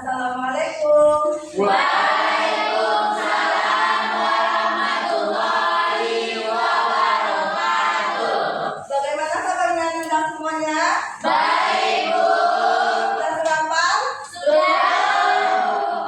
Assalamualaikum. Waalaikumsalam warahmatullahi wabarakatuh. Bagaimana kabarnya Anda semuanya? Baik, Bu. Sudah hafal? Sudah.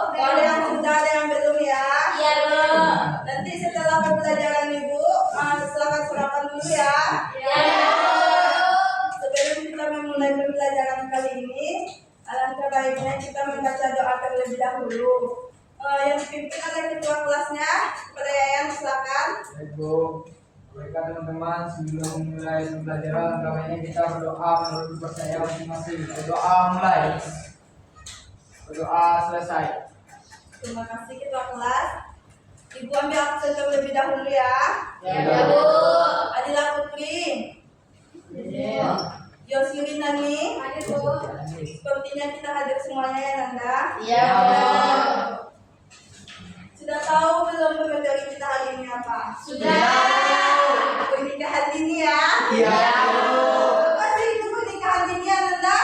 Oke, ada yang sudah, ada yang belum ya? Iya, Bu. Nanti setelah pembelajaran Ibu, silakan surapan dulu ya. Iya, Bu. Sebelum kita memulai pembelajaran kali ini, alangkah baiknya kita membaca doa terlebih dahulu. Yang dipimpin oleh ketua kelasnya, kepada Yayan, silakan. Baik, Bu. Baiklah teman-teman, sebelum mulai pembelajaran, kami kita berdoa menurut kepercayaan masing-masing. Berdoa mulai. Berdoa selesai. Terima kasih ketua kelas. Ibu ambil absen terlebih dahulu ya. Ya, Bu. Adila Putri, Yosiri Nani, sepertinya kita hadir semuanya ya Nanda. Iya, Bu. Sudah tahu belum materi kita hari ini apa? Sudah. Pernikahan dini ya. Iya, Apa sih itu pernikahan dini ya Nanda?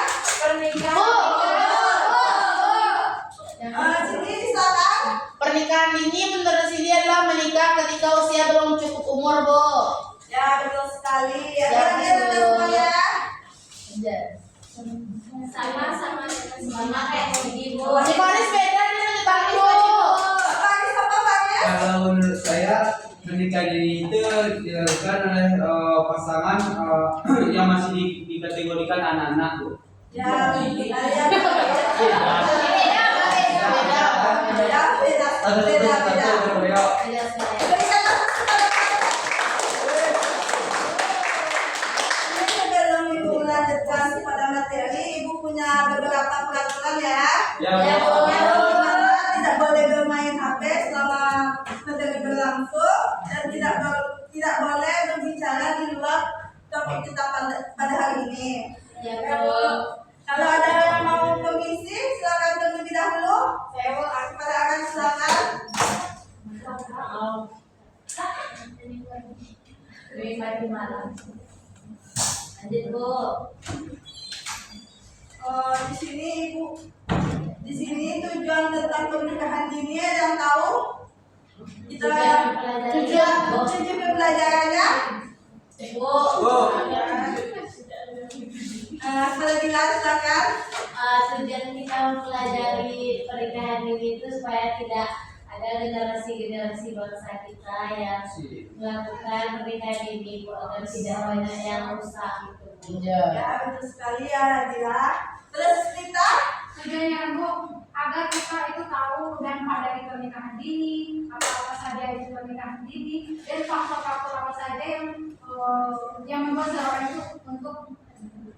Sini silakan. Pernikahan dini menurut sini adalah menikah ketika usia belum cukup umur, Bu. Ya betul sekali. Ya, Ada lagi ya Nanda betul. semuanya. Sama kayak ibu. Si Faris beda dia menyebabkan Bu. Apa ini apa Pak ya? Kalau menurut saya menikah dini itu dilakukan oleh pasangan yang masih dikategorikan anak-anak, Bu. Ya betul sekali ya. Beda. Ini sebelum Ibu melanjutkan pada materi, Ibu punya beberapa peraturan ya. Ya, Ya, Bu. Bu. Yang pertama, tidak boleh bermain HP selama materi berlangsung dan tidak boleh berbicara di luar topik kita pada hari ini. Ya, Bu. Kalau ada yang mau permisi, silakan terlebih dahulu. Saya mau kepada akan silakan. Lanjut, Bu. Di sini Ibu, di sini tujuan tentang pernikahan dini ada yang tahu? Kita tujuan pembelajarannya. Bu. Kalau dilihat silakan. Tujuan kita mempelajari pernikahan ini itu supaya tidak ada generasi-generasi bangsa kita yang melakukan pernikahan ini, Bu, agar tidak banyak yang rusak gitu, Bu. Ya betul sekali ya Dila. Terus kita Tujuannya Bu, agar kita itu tahu dan menghadapi pernikahan dini, apa-apa saja itu pernikahan dini, dan faktor-faktor apa saja yang membuat seorang itu untuk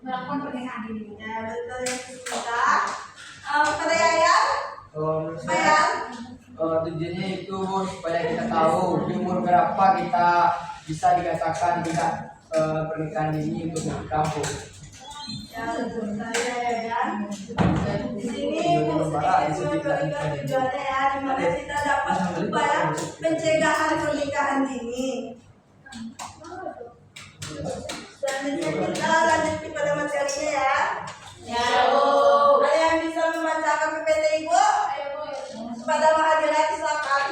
melakukan pernikahan dini. ya betul yang kita. Kepada Yayan, Menurut saya Yayan. tujuannya itu supaya kita tahu di umur berapa kita bisa dikatakan tidak pernikahan dini untuk menikah, Bu. Ya betul sekali ya Yayan. Di sini Ibu sedikit memberikan tujuannya ya, di mana kita dapat upaya pencegahan pernikahan dini. Selanjutnya kita lanjut kepada materinya ya. Ya, Bu. Ada yang bisa membacakan PPT Ibu? Kepada Mahadirat silakan.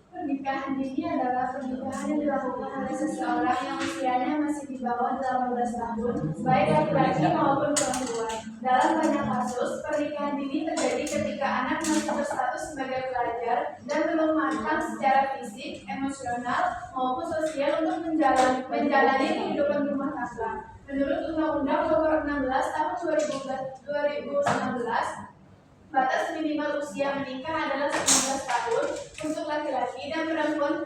Pernikahan dini adalah pernikahan yang dilakukan oleh seseorang yang usianya masih di bawah 18 tahun, baik laki-laki maupun perempuan. Dalam banyak kasus, pernikahan dini terjadi ketika anak masih berstatus sebagai pelajar dan belum matang secara fisik, emosional, maupun sosial untuk menjalani kehidupan rumah tangga. Menurut Undang-Undang Nomor 16 Tahun 2019, batas minimal usia menikah adalah 19 tahun untuk laki-laki dan perempuan.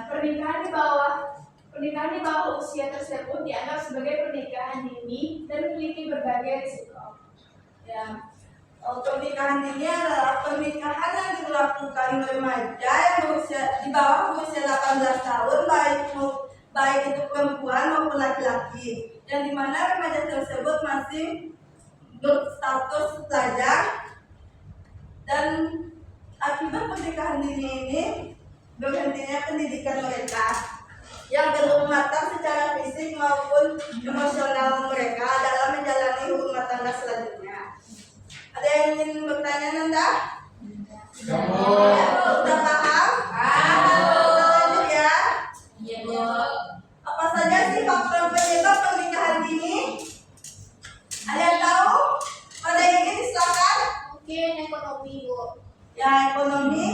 Pernikahan di bawah usia tersebut dianggap sebagai pernikahan dini dan memiliki berbagai risiko. Ya. Pernikahan dini adalah pernikahan yang dilakukan remaja yang berusia di bawah berusia 18 tahun, baik itu perempuan maupun laki-laki, dan di mana remaja tersebut masih berstatus pelajar, dan akibat pernikahan dini ini berhentinya pendidikan mereka yang belum matang secara fisik maupun emosional mereka dalam menjalani rumah tangga selanjutnya. Ada yang ingin bertanya Nanda? Kamu. Udah paham? Kita lanjut ya. Iya, Bu. Apa saja sih faktor penyebab pernikahan dini? Ada yang tahu? Pada ingin silakan. Mungkin ekonomi, Bu. Ya, ekonomi.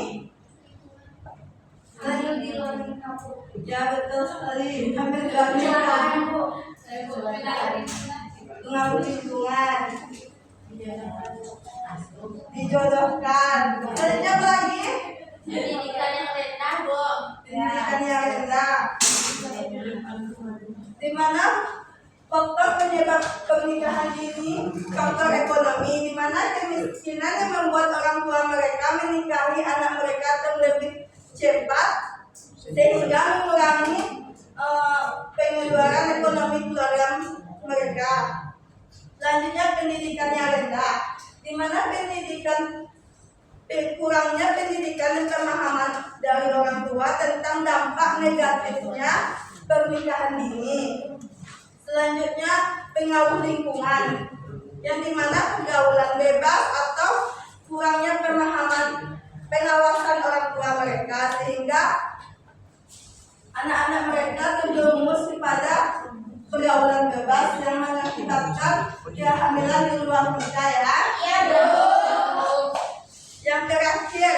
Lanjut di luar kampung. Ya, betul sekali. Hampir dua Bu. Saya Bu. pengaruh lingkungan. Dijodohkan. Selanjutnya apa lagi? Pendidikan yang rendah, Bu. Pendidikan yang rendah. Di mana faktor penyebab pernikahan dini, faktor ekonomi, di mana kemiskinan yang membuat orang tua mereka menikahi anak mereka terlebih cepat sehingga mengurangi pengeluaran ekonomi keluarga mereka. Selanjutnya pendidikan yang rendah, di mana kurangnya pendidikan dan pemahaman dari orang tua tentang dampak negatifnya pernikahan dini. Selanjutnya pengaruh lingkungan, yang dimana pergaulan bebas atau kurangnya pemahaman pengawasan orang tua mereka sehingga anak-anak mereka terjerumus kepada pergaulan bebas yang mengakibatkan kehamilan di luar nikah ya. Iya, Bu. Yang terakhir,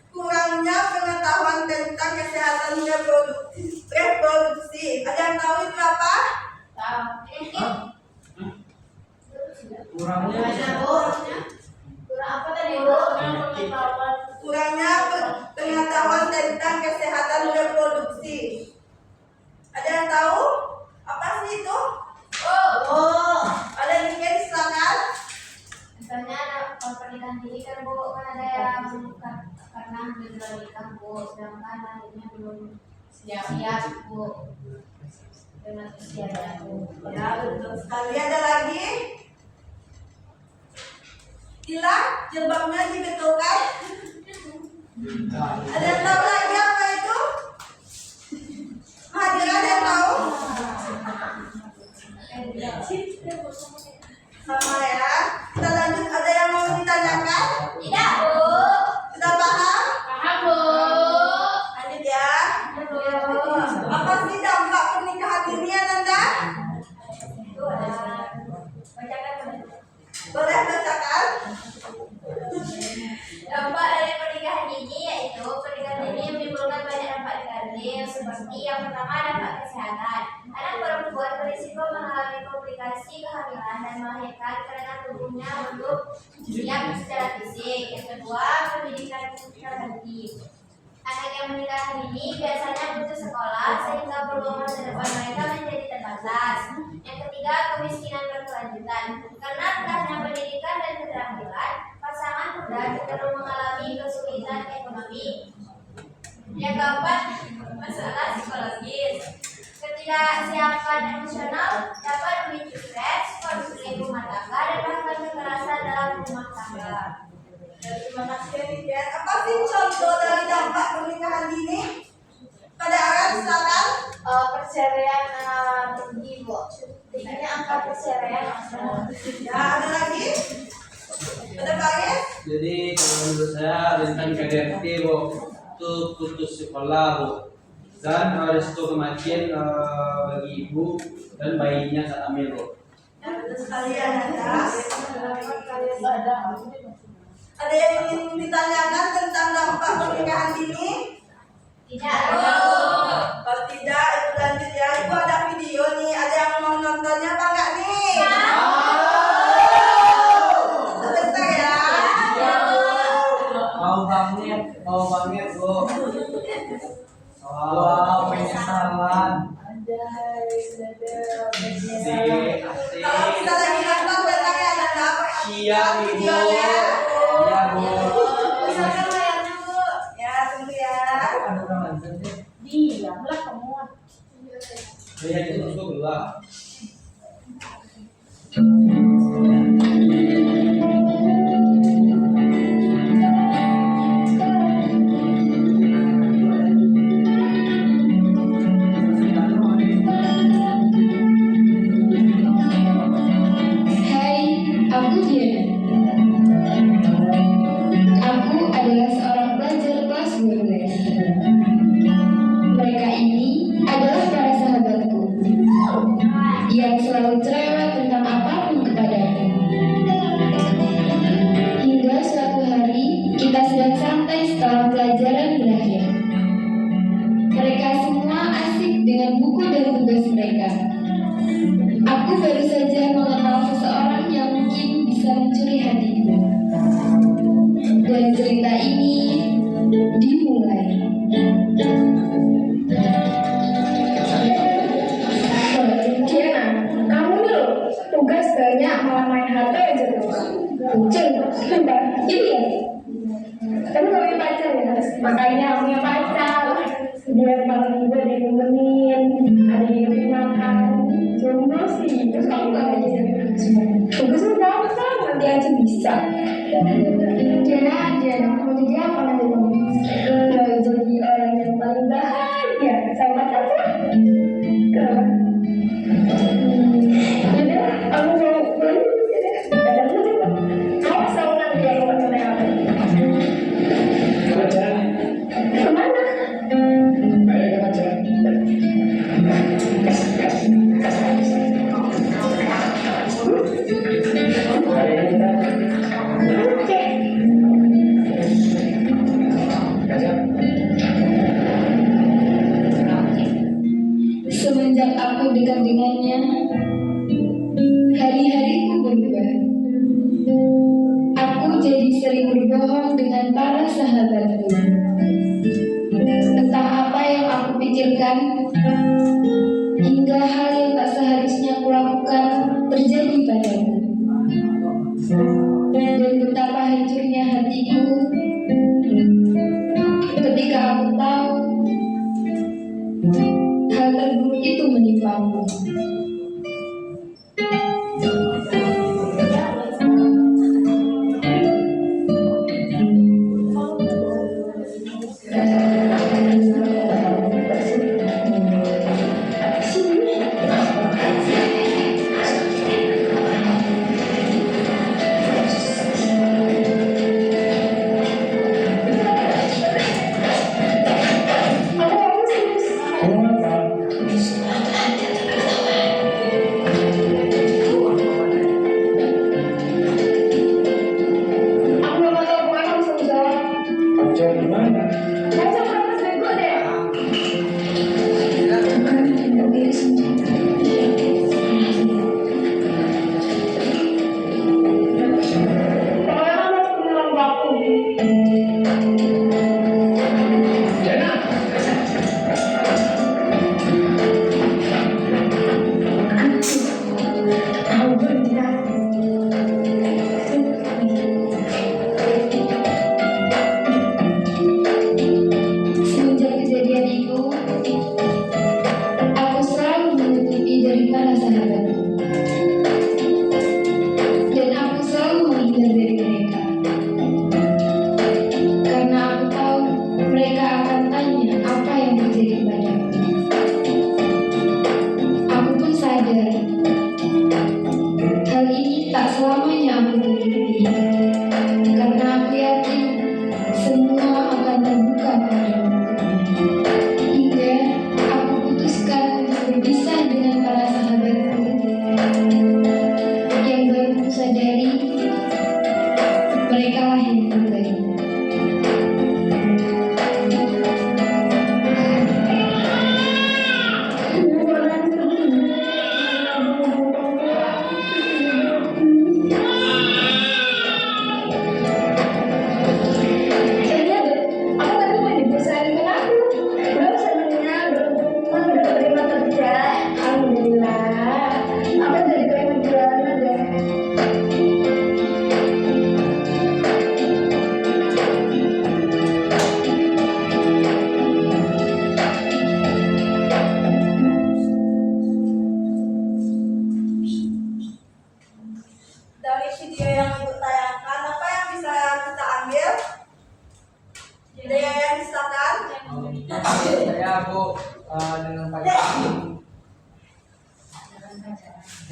kurangnya pengetahuan tentang kesehatan reproduksi. Ada yang tahu itu apa? Kurangnya. Kurang apa tadi, Bu? Kurangnya pengetahuan tentang kesehatan reproduksi. Ada yang tahu? Apa sih itu? Ada yang ingin silakan. Misalnya kalau pernikahan dini kan, Bu, kan ada yang karena belum nikah, Bu, sedangkan akhirnya belum siap, Bu. Dengan usia Bu. Ya, betul sekali. Ada lagi? Gila, jilbabnya dibetulkan. Ada yang tahu lagi apa itu? Hadirin ada yang tahu? Sama ya. Kita lanjut. Ada yang mau ditanyakan? Tidak, Bu. Sudah paham? Paham, Bu. Lanjut ya. Apa sih dampak pernikahan dini ya Nanda? Boleh bacakan? Dampak dari pernikahan dini yaitu pernikahan dini menimbulkan banyak dampak negatif seperti yang pertama dampak kesehatan. Anak perempuan berisiko mengalami komplikasi kehamilan dan melahirkan karena tubuhnya belum siap secara fisik. Yang kedua, pendidikan terhenti. Anak yang menikah dini biasanya putus sekolah sehingga peluang masa depan mereka menjadi terbatas. Yang ketiga, kemiskinan berkelanjutan. Karena rendahnya pendidikan dan keterampilan, pasangan muda cenderung mengalami kesulitan ekonomi. Yang keempat, masalah psikologis. Ketidaksiapan emosional dapat memicu stres, konflik rumah tangga, dan bahkan kekerasan dalam rumah tangga. Terima kasih Niken. Apa sih contoh dari dampak pernikahan dini? Pada Aran silakan. Perceraian tinggi, Bu. Tingginya angka perceraian. Ya, ada lagi? Ada lagi? Jadi kalau menurut saya tentang KDRT Bu, itu putus sekolah Bu, dan resiko kematian bagi ibu dan bayinya saat hamil Bu. Ya, betul sekali ya Nanda. Ada yang ingin ditanyakan tentang dampak pernikahan dini? Tidak, Kalau tidak, itu lanjut ya. Ibu ada video nih. Ada yang mau nontonnya apa enggak nih? Sebentar ya. Mau banget Bu. Wow, penyesalan. Kalau bisa lagi nonton, datang ya Nanda. Siap Ibu. Videonya. Iya Bu. Misalkan layarnya, Bu. Ya, tunggu ya. Ada orang lanjut deh. Dia, belah kamu. Saya itu masuk keluar. Hai, aku Diana. Jadi ya, kamu gak punya pacar ya? Makanya punya pacar. Biar malam juga ada yang nemenin, ada yang ngasih makan. Jomblo sih, terus kamu gak aja jadi bagus gampang, nanti aja bisa. Jangan aja, mau jadi apa nanti kamu? Mau jadi orang yang paling bahagia sama pacarnya. Udah, aku mau beli. Pacar lu coba. Kamu selalu nanti aku pacarnya apa? Kemana? Semenjak aku dekat dengannya, hari-hariku berubah. Aku jadi sering berbohong dengan para sahabatku. Entah apa yang aku pikirkan, hingga hal yang tak seharusnya aku lakukan terjadi padaku. Dan betapa hancurnya hatiku ketika aku tahu hal terburuk itu menimpamu.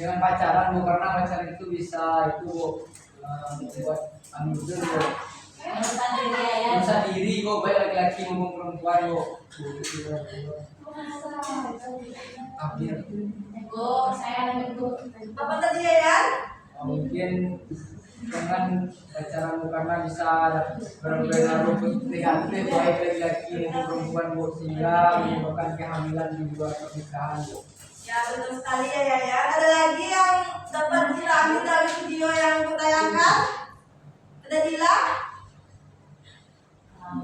dengan pacaran Bu, karena pacaran itu bisa itu buat itu urusan diri kok, baik laki-laki maupun perempuan kok. Akhir. Apa tadi ya? Mungkin dengan pacaran Bu, karena bisa berpengaruh negatif baik laki-laki maupun perempuan Bu, sehingga menyebabkan kehamilan di luar pernikahan Bu. Ya betul sekali ya. Ada lagi yang dapat kita ambil dari video yang kutayangkan? Ada Dila?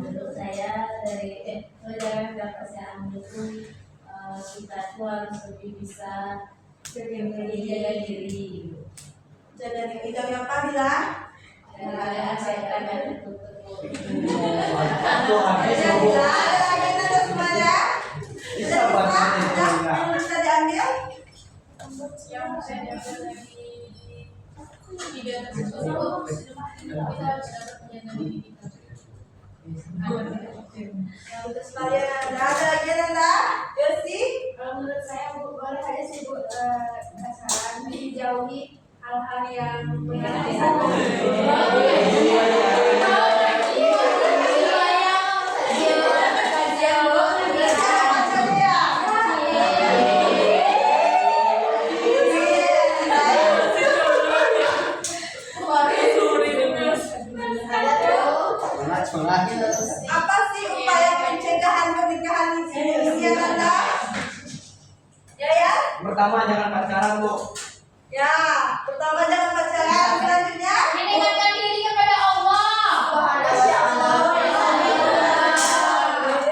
Menurut saya dari pelajaran yang dapat saya ambil itu kita tuh harus lebih bisa jaga diri. Jaga diri, jaga apa Dila? kita harus dapat menjaga diri kita agar tidak kecewa. Ya, untuk sekalian ada lagi Nanda? Yosi? Kalau menurut saya Bu, boleh aja sih Bu, saran dijauhi hal-hal yang Apa sih upaya pencegahan pernikahan di sini ya Nanda? Ya? Pertama jangan pacaran Bu. Ya, pertama jangan pacaran, selanjutnya Mendekatkan diri kepada Allah. Masya Allah.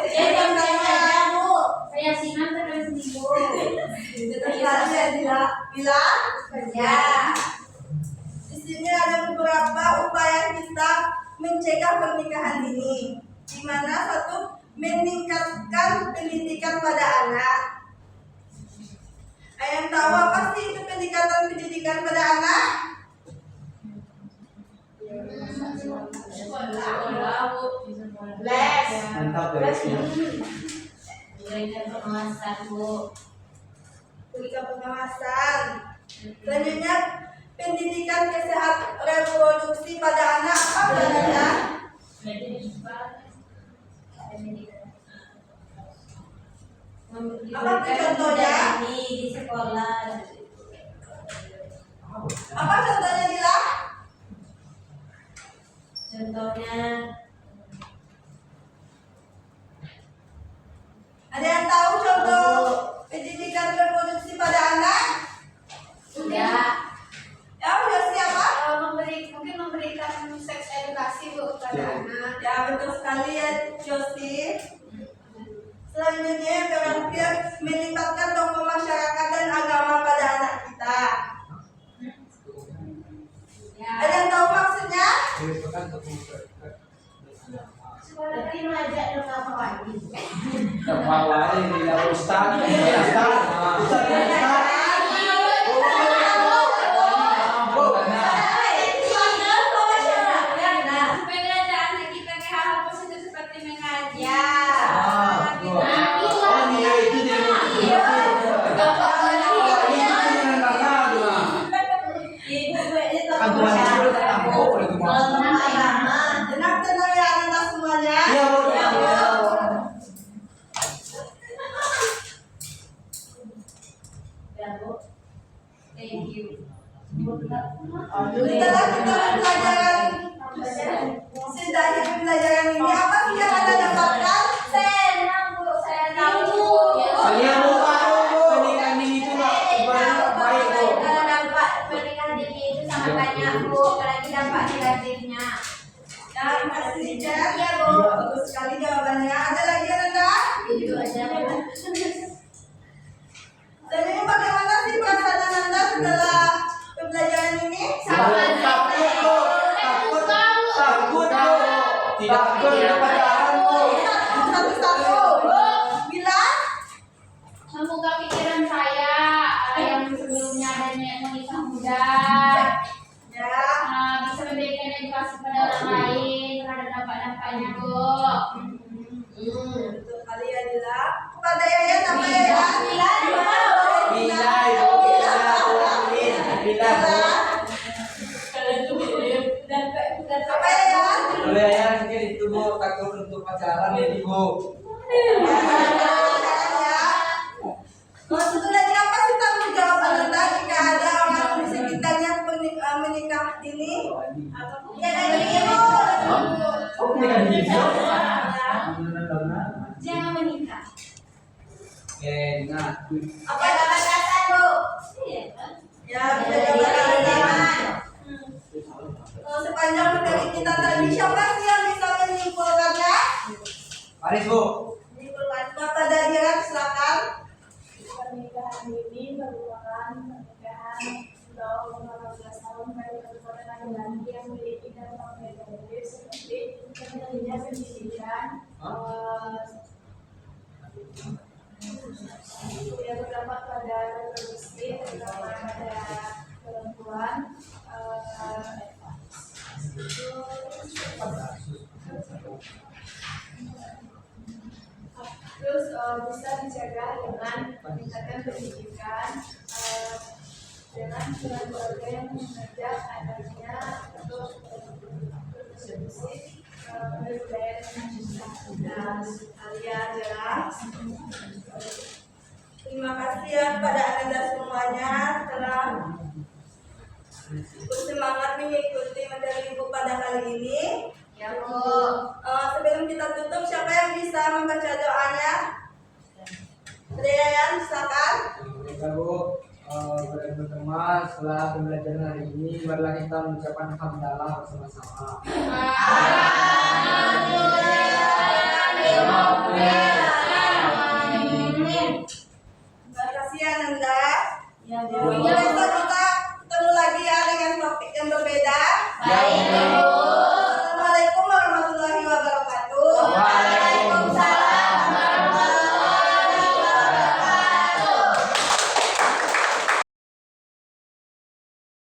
Jangan saja Bu. Saya simak terus Bu. Bila ya. Di sini ada beberapa upaya kita mencegah pernikahan dini, di mana satu, meningkatkan pendidikan pada anak. Ayah tahu apa sih itu peningkatan pendidikan pada anak? Les. Mantap ya. Berikan pengawasan Bu. Berikan pengawasan. Selanjutnya, pendidikan kesehatan reproduksi pada anak apa bedanya? Apa tuh contohnya? Di sekolah. Apa contohnya Dila? Contohnya Ada yang tahu contoh pendidikan reproduksi pada anak? sudah Ya, udah siapa? mungkin memberikan seks edukasi Bu kepada anak. Ya, betul sekali ya, Josi. Selanjutnya yang terakhir, melibatkan tokoh masyarakat dan agama pada anak kita. Ada yang tahu maksudnya? berarti ngajak dong apa lagi? Kepala ini tidak ustaz. Pengajaran kita ke hal positif seperti mengajar. Tenang ya anak semuanya. Thank you. Setelah kita pelajaran sedaya pembelajaran ini, apa sih yang Anda dapatkan? Senang Bu, saya tahu. Kalian lupa pernikahan ini itu baik Bu. Kalau dampak pernikahan dini itu sangat banyak Bu, apalagi dampak negatifnya. Terima kasih Jen. Ya Bu, bagus sekali jawabannya. Ada lagi Anda? Itu aja Bu. Dan ini bagaimana sih perasaan Anda setelah pembelajaran ini? Takut Bu. Tidak berpacaran Bu. Satu-satu. Bilang? Membuka pikiran saya yang sebelumnya adanya menikah muda. Ya. Bisa memberikan edukasi pada orang lain terhadap dampak-dampaknya Bu. Betul sekali ya Dila. Kepada Yayan apa Yayan? Apa Yayan? Kalau ya mungkin itu Bu, takut untuk pacaran ini Bu. Satu lagi apa sih tanggung jawab Anda jika ada orang di sekitarnya menikah dini? Jangan diibu. Oh, pernikahan dini. Jangan menikah. Ingat. Apa batasan Bu? Ya, jaga batasan. Sepanjang materi kita tadi, siapa sih yang bisa menyimpulkannya? Paris Bu. Menyimpulkan Bapak Dadiran, silakan. Pernikahan dini merupakan pernikahan di bawah umur 18 tahun bagi perempuan dan laki-laki yang memiliki dampak negatif seperti terjadinya pendidikan, yang berdampak pada reproduksi, terutama pada perempuan, itu Terus bisa dijaga dengan meningkatkan pendidikan, dengan keluarga yang mengajak anaknya untuk berdiskusi berbudaya dengan Nah, kalian jelas. Terima kasih ya kepada Anda semuanya telah bersemangat mengikuti materi ibu pada kali ini. Ya Bu. Sebelum kita tutup, siapa yang bisa membaca doanya? Rian, silakan. Kita Bu, teman-teman setelah pembelajaran hari ini, marilah kita mengucapkan hamdalah bersama-sama. Amin.